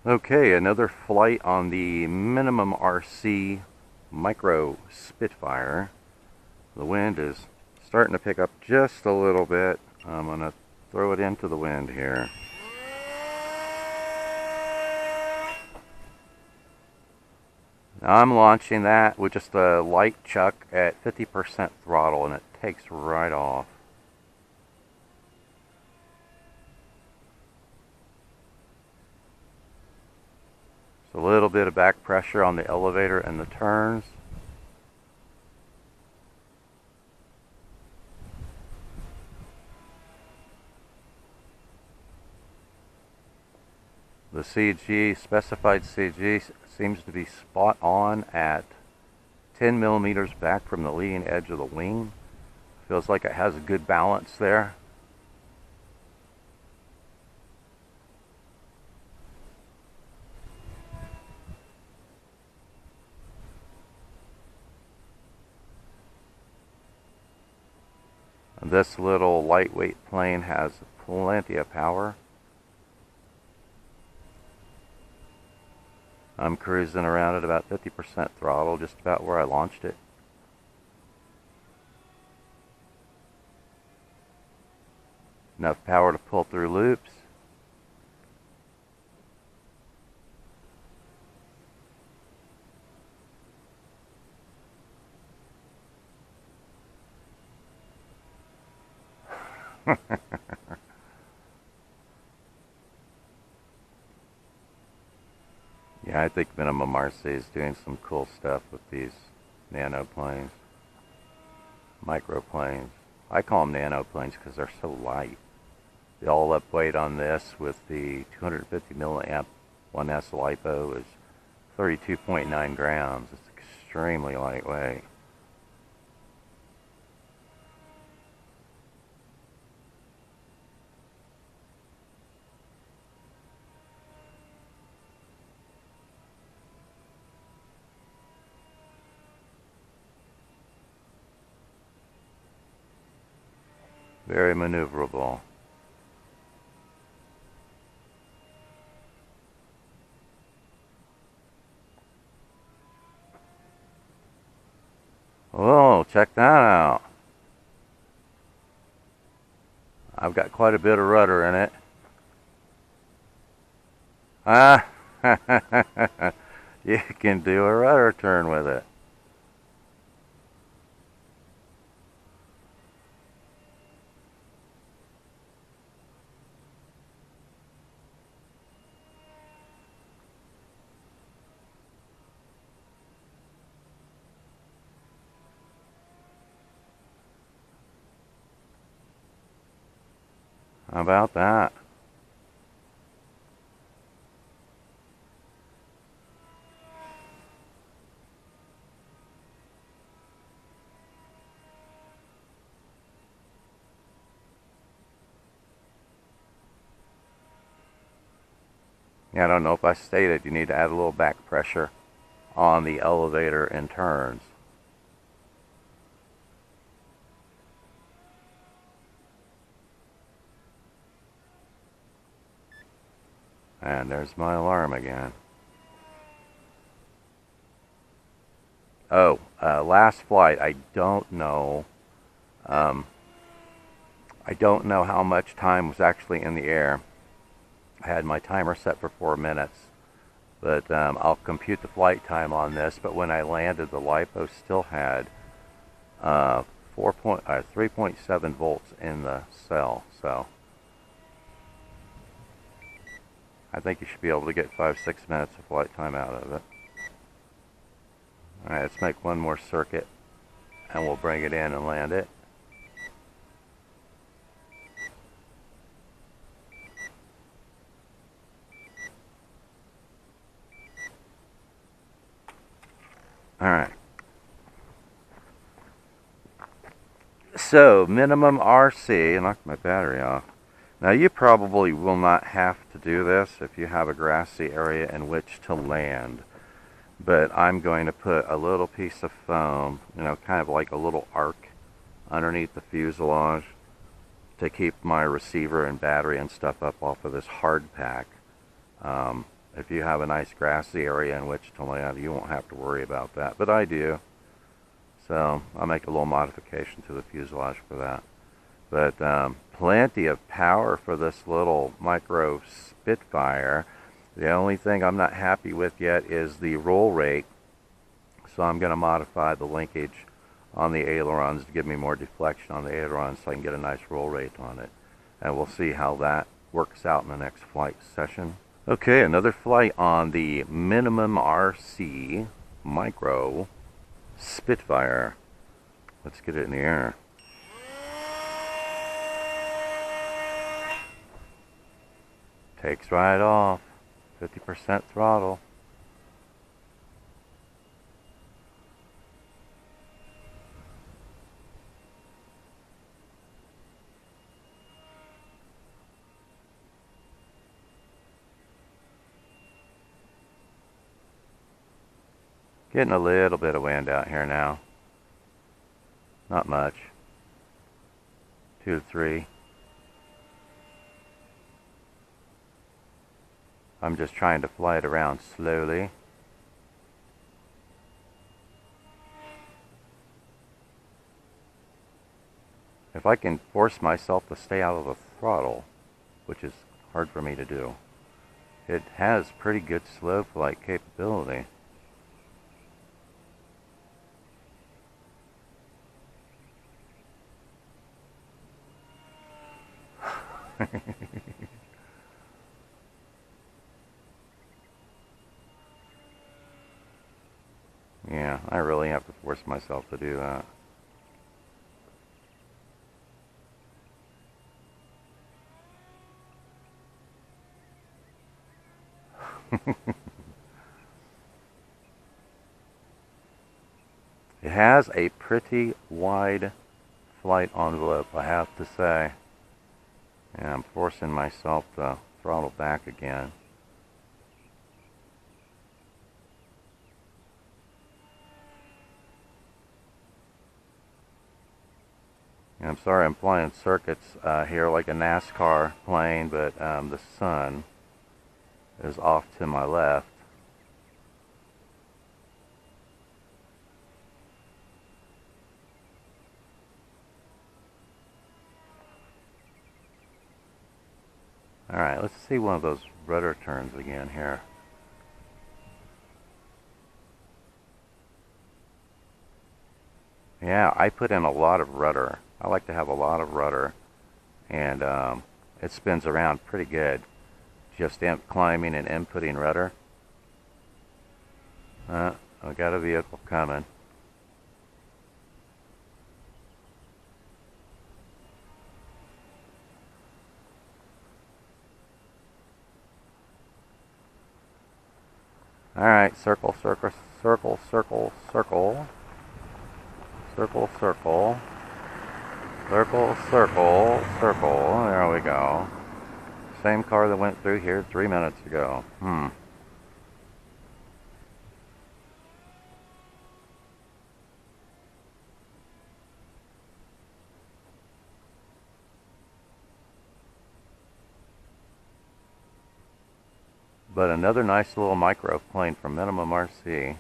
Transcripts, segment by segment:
Okay, another flight on the MinimumRC Micro Spitfire. The wind is starting to pick up just a little bit. I'm going to throw it into the wind here. Now I'm launching that with just a light chuck at 50% throttle, and it takes right off. A little bit of back pressure on the elevator and the turns. The CG, specified CG, seems to be spot on at 10 millimeters back from the leading edge of the wing. Feels like it has a good balance there. This little lightweight plane has plenty of power. I'm cruising around at about 50% throttle, just about where I launched it. Enough power to pull through loops. Yeah, I think MinimumRC is doing some cool stuff with these nano planes, micro planes. I call them nano planes because they're so light. The all-up weight on this with the 250 milliamp 1S LiPo is 32.9 grams. It's extremely lightweight. Very maneuverable. Oh, check that out. I've got quite a bit of rudder in it. Ah, you can do a rudder turn with it. How about that? Yeah, I don't know if I stated you need to add a little back pressure on the elevator and turns. And there's my alarm again. Oh, last flight, I don't know how much time was actually in the air. I had my timer set for 4 minutes, but I'll compute the flight time on this. But when I landed, the LiPo still had 3.7 volts in the cell, so I think you should be able to get 5-6 minutes of flight time out of it. Alright, let's make one more circuit and we'll bring it in and land it. Alright. So, MinimumRC, I knocked my battery off. Now you probably will not have to do this if you have a grassy area in which to land. But I'm going to put a little piece of foam, kind of like a little arc underneath the fuselage to keep my receiver and battery and stuff up off of this hard pack. If you have a nice grassy area in which to land, you won't have to worry about that. But I do. So I'll make a little modification to the fuselage for that. But plenty of power for this little micro Spitfire. The only thing I'm not happy with yet is the roll rate. So I'm going to modify the linkage on the ailerons to give me more deflection on the ailerons so I can get a nice roll rate on it. And we'll see how that works out in the next flight session. Okay, another flight on the MinimumRC Micro Spitfire. Let's get it in the air. Takes right off. 50% throttle. Getting a little bit of wind out here now. Not much. 2 to 3. I'm just trying to fly it around slowly. If I can force myself to stay out of the throttle, which is hard for me to do, it has pretty good slow flight capability. Yeah, I really have to force myself to do that. It has a pretty wide flight envelope, I have to say. And I'm forcing myself to throttle back again. And I'm sorry I'm flying circuits here like a NASCAR plane, but the sun is off to my left. Alright, let's see one of those rudder turns again here. Yeah, I put in a lot of rudder. I like to have a lot of rudder, and it spins around pretty good. Just climbing and inputting rudder. I got a vehicle coming. Alright, circle, circle, circle, circle, circle. Circle, circle. Circle, circle, circle. There we go. Same car that went through here 3 minutes ago. But another nice little micro plane from MinimumRC.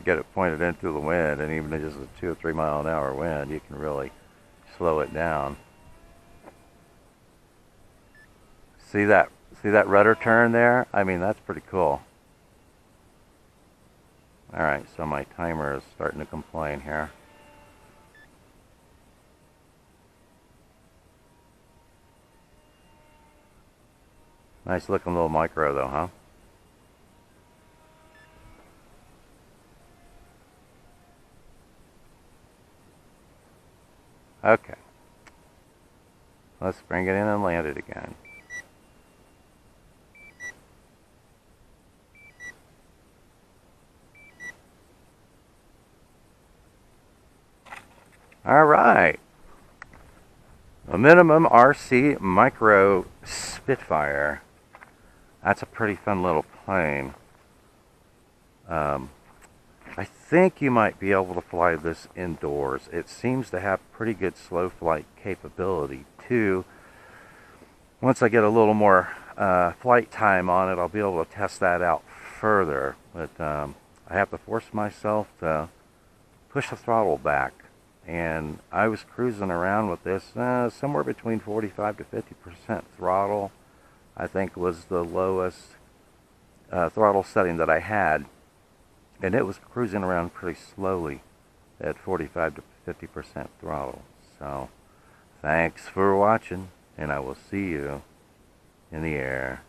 Get it pointed into the wind, and even just a 2 or 3 mile an hour wind, you can really slow it down. See that rudder turn there? I mean, that's pretty cool. Alright, so my timer is starting to complain here. Nice looking little micro though, huh? Okay. Let's bring it in and land it again. Alright. A MinimumRC Micro Spitfire. That's a pretty fun little plane. I think you might be able to fly this indoors. It seems to have pretty good slow flight capability too. Once I get a little more flight time on it, I'll be able to test that out further. But I have to force myself to push the throttle back. And I was cruising around with this somewhere between 45 to 50% throttle. I think was the lowest throttle setting that I had. And it was cruising around pretty slowly at 45 to 50% throttle. So, thanks for watching, and I will see you in the air.